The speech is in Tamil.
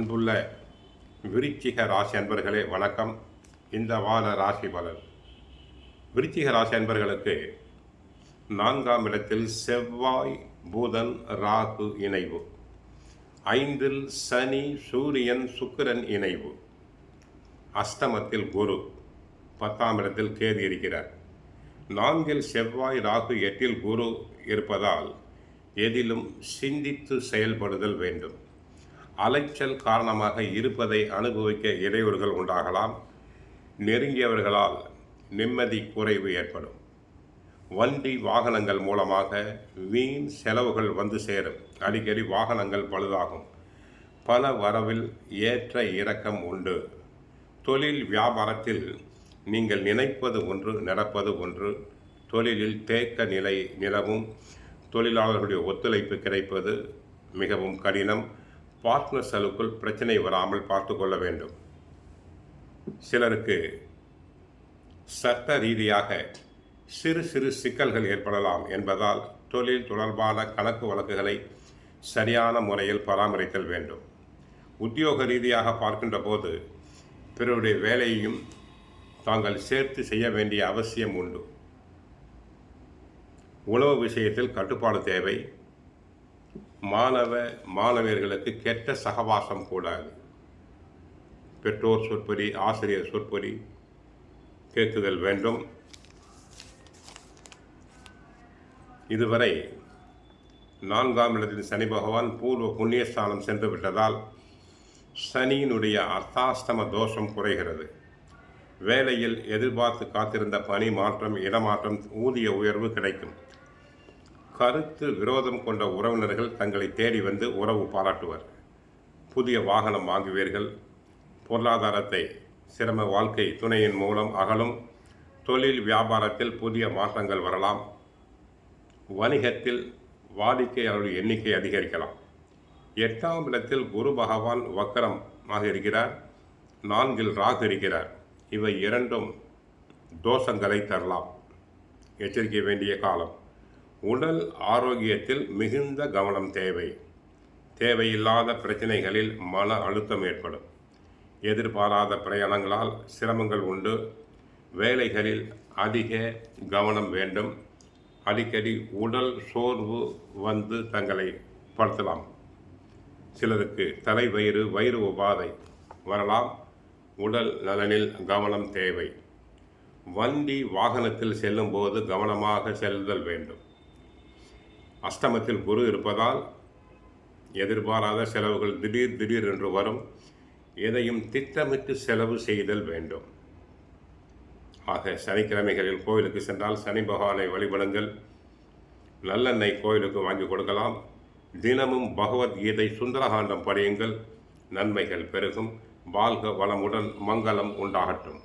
அன்புள்ள விருச்சிக ராசி அன்பர்களே வணக்கம். இந்த வார ராசி பலன். விருச்சிக ராசி அன்பர்களுக்கு 4ஆம் இடத்தில் செவ்வாய் புதன் ராகு இணைவு, 5இல் சனி சூரியன் சுக்கிரன் இணைவு, அஷ்டமத்தில் குரு, 10ஆம் இடத்தில் கேது இருக்கிறார். 4இல் செவ்வாய் ராகு 8இல் குரு இருப்பதால் எதிலும் சிந்தித்து செயல்படுதல் வேண்டும். அலைச்சல் காரணமாக இருப்பதை அனுபவிக்க இடையூறுகள் உண்டாகலாம். நெருங்கியவர்களால் நிம்மதி குறைவு ஏற்படும். வண்டி வாகனங்கள் மூலமாக வீண் செலவுகள் வந்து சேரும். அடிக்கடி வாகனங்கள் பழுதாகும். பல வரவில் ஏற்ற இறக்கம் உண்டு. தொழில் வியாபாரத்தில் நீங்கள் நினைப்பது ஒன்று, நடப்பது ஒன்று. தொழிலில் தேக்க நிலை நிலவும். தொழிலாளர்களுடைய ஒத்துழைப்பு கிடைப்பது மிகவும் கடினம். பார்ட்னர்ஸ்களுக்குள் பிரச்சனை வராமல் பார்த்து கொள்ள வேண்டும். சிலருக்கு சட்ட ரீதியாக சிறு சிறு சிக்கல்கள் ஏற்படலாம் என்பதால் தொழில் தொடர்பான கணக்கு வழக்குகளை சரியான முறையில் பராமரித்தல் வேண்டும். உத்தியோக ரீதியாக பார்க்கின்ற போது பிறருடைய வேலையையும் தாங்கள் சேர்த்து செய்ய வேண்டிய அவசியம் உண்டு. உணவு விஷயத்தில் கட்டுப்பாடு தேவை. மாணவர்களுக்கு கெட்ட சகவாசம் கூடாது. பெற்றோர் சொற்பொறி, ஆசிரியர் சொற்பொறி கேட்குதல் வேண்டும். இதுவரை 4ஆம் இடத்தில் சனி பகவான் பூர்வ புண்ணியஸ்தானம் சென்று விட்டதால் சனியினுடைய அர்த்தாஷ்டம தோஷம் குறைகிறது. வேலையில் எதிர்பார்த்து காத்திருந்த பணி மாற்றம், இடமாற்றம், ஊதிய உயர்வு கிடைக்கும். கருத்து விரோதம் கொண்ட உறவினர்கள் தங்களை தேடி வந்து உறவு பாராட்டுவர். புதிய வாகனம் வாங்குவீர்கள். பொருளாதாரத்தை சிரம வாழ்க்கை துணையின் மூலம் அகலும். தொழில் வியாபாரத்தில் புதிய மாற்றங்கள் வரலாம். வணிகத்தில் வாடிக்கையாளர்கள் எண்ணிக்கை அதிகரிக்கலாம். 8ஆம் இடத்தில் குரு பகவான் வக்கரமாக இருக்கிறார். 4இல் ராகு இருக்கிறார். இவை இரண்டும் தோஷங்களை தரலாம். எச்சரிக்க வேண்டிய காலம். உடல் ஆரோக்கியத்தில் மிகுந்த கவனம் தேவை. தேவையில்லாத பிரச்சனைகளில் மன அழுத்தம் ஏற்படும். எதிர்பாராத பிரயாணங்களால் சிரமங்கள் உண்டு. வேலைகளில் அதிக கவனம் வேண்டும். அடிக்கடி உடல் சோர்வு வந்து தங்களை படுத்தலாம். சிலருக்கு தலைவயிறு, வயிறு உபாதை வரலாம். உடல் நலனில் கவனம் தேவை. வண்டி வாகனத்தில் செல்லும் போது கவனமாக செல்லுதல் வேண்டும். அஷ்டமத்தில் குரு இருப்பதால் எதிர்பாராத செலவுகள் திடீர் என்று வரும். எதையும் திட்டமிட்டு செலவு செய்தல் வேண்டும். ஆக சனிக்கிழமைகளில் கோயிலுக்கு சென்றால் சனி பகவானை வழிபடுங்கள். நல்லெண்ணெய் கோயிலுக்கு வாங்கி கொடுக்கலாம். தினமும் பகவத்கீதை சுந்தரகாண்டம் படியுங்கள். நன்மைகள் பெருகும். வாழ்க வளமுடன். மங்களம் உண்டாகட்டும்.